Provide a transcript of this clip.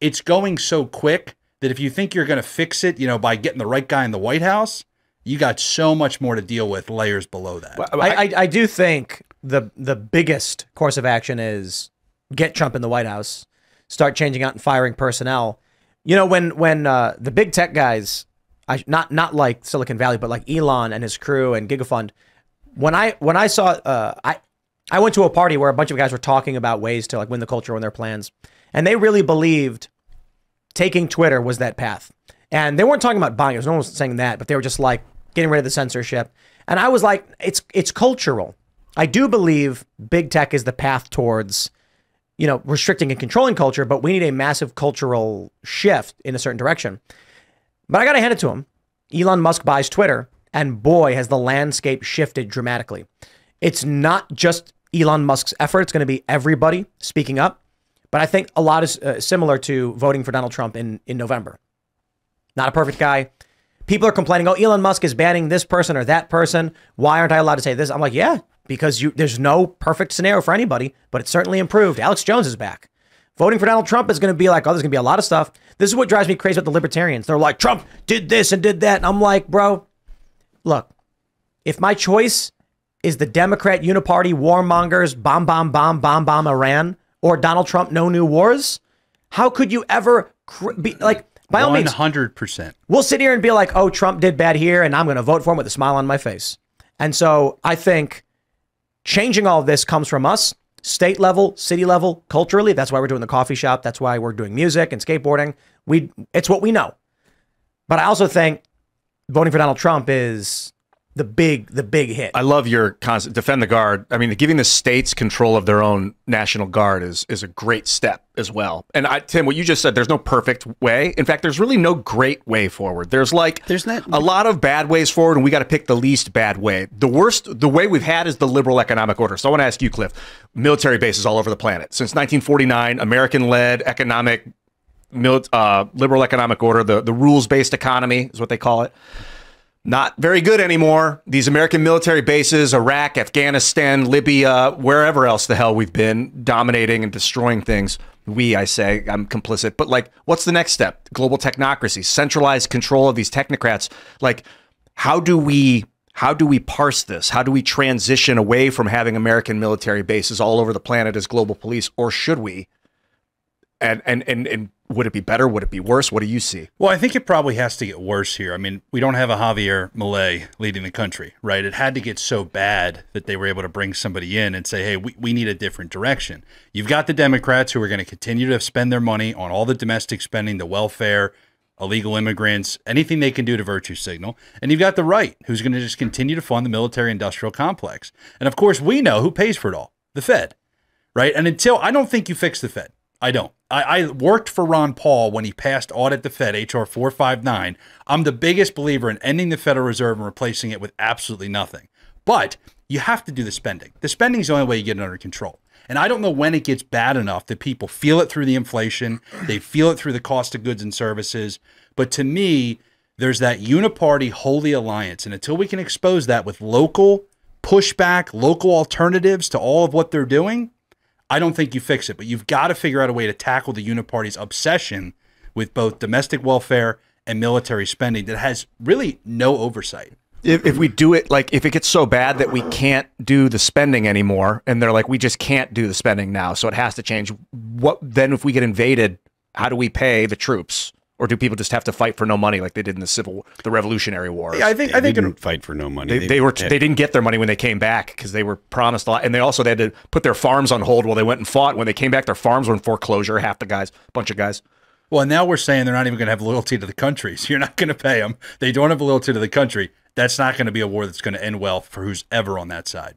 it's going so quick that if you think you're going to fix it, by getting the right guy in the White House, you got so much more to deal with layers below that. Well, I do think the biggest course of action is get Trump in the White House, start changing out and firing personnel. When the big tech guys, not like Silicon Valley, but like Elon and his crew and GigaFund, when I saw, I went to a party where a bunch of guys were talking about ways to like win the culture and their plans, and they really believed taking Twitter was that path. And they weren't talking about buying it. No one was saying that, but they were just like getting rid of the censorship. And I was like, it's cultural. I do believe big tech is the path towards, restricting and controlling culture, but we need a massive cultural shift in a certain direction. But I got to hand it to him. Elon Musk buys Twitter, and boy, has the landscape shifted dramatically. It's not just Elon Musk's effort. It's going to be everybody speaking up. But I think a lot is similar to voting for Donald Trump in November. Not a perfect guy. People are complaining, oh, Elon Musk is banning this person or that person. Why aren't I allowed to say this? I'm like, yeah, because there's no perfect scenario for anybody, but it's certainly improved. Alex Jones is back. Voting for Donald Trump is going to be like, oh, there's going to be a lot of stuff. This is what drives me crazy with the libertarians. They're like, Trump did this and did that. And I'm like, bro, look, if my choice is the Democrat uniparty warmongers, bomb Iran, or Donald Trump, no new wars, how could you ever be like, by all means, 100%. We'll sit here and be like, oh, Trump did bad here, and I'm going to vote for him with a smile on my face. And so I think changing all of this comes from us, state level, city level, culturally. That's why we're doing the coffee shop. That's why we're doing music and skateboarding. It's what we know. But I also think voting for Donald Trump is the big hit. I love your concept, defend the guard. I mean, giving the states control of their own National Guard is a great step as well. And Tim, what you just said, there's no perfect way. In fact, there's really no great way forward. There's a lot of bad ways forward, and we got to pick the least bad way. The way we've had is the liberal economic order. So I want to ask you, Cliff, military bases all over the planet. Since 1949, American-led economic, liberal economic order, the rules-based economy is what they call it. Not very good anymore. These American military bases, Iraq, Afghanistan, Libya, wherever else the hell we've been dominating and destroying things. I say, I'm complicit. But like, what's the next step? Global technocracy, centralized control of these technocrats. Like, how do we parse this? How do we transition away from having American military bases all over the planet as global police, or should we? And would it be better? Would it be worse? What do you see? Well, I think it probably has to get worse here. I mean, we don't have a Javier Milei leading the country, right? It had to get so bad that they were able to bring somebody in and say, hey, we need a different direction. You've got the Democrats who are going to continue to spend their money on all the domestic spending, the welfare, illegal immigrants, anything they can do to virtue signal. And you've got the right, who's going to just continue to fund the military-industrial complex. And of course, we know who pays for it all, the Fed, right? And I don't think you fix the Fed. I don't. I worked for Ron Paul when he passed Audit the Fed, H.R. 459. I'm the biggest believer in ending the Federal Reserve and replacing it with absolutely nothing. But you have to do the spending. The spending is the only way you get it under control. And I don't know when it gets bad enough that people feel it through the inflation, they feel it through the cost of goods and services. But to me, there's that uniparty holy alliance. And until we can expose that with local pushback, local alternatives to all of what they're doing, I don't think you fix it, but you've got to figure out a way to tackle the uniparty's obsession with both domestic welfare and military spending that has really no oversight. If we do it, like if it gets so bad that we can't do the spending anymore, and they're like, we just can't do the spending now, so it has to change. What then if we get invaded, how do we pay the troops? Or do people just have to fight for no money like they did in the Revolutionary Wars? Yeah, I think they didn't fight for no money. They didn't get their money when they came back because they were promised a lot, and they had to put their farms on hold while they went and fought. When they came back, their farms were in foreclosure. Half the guys, bunch of guys. Well, now we're saying they're not even going to have loyalty to the country, so you're not going to pay them. They don't have loyalty to the country. That's not going to be a war that's going to end well for who's ever on that side.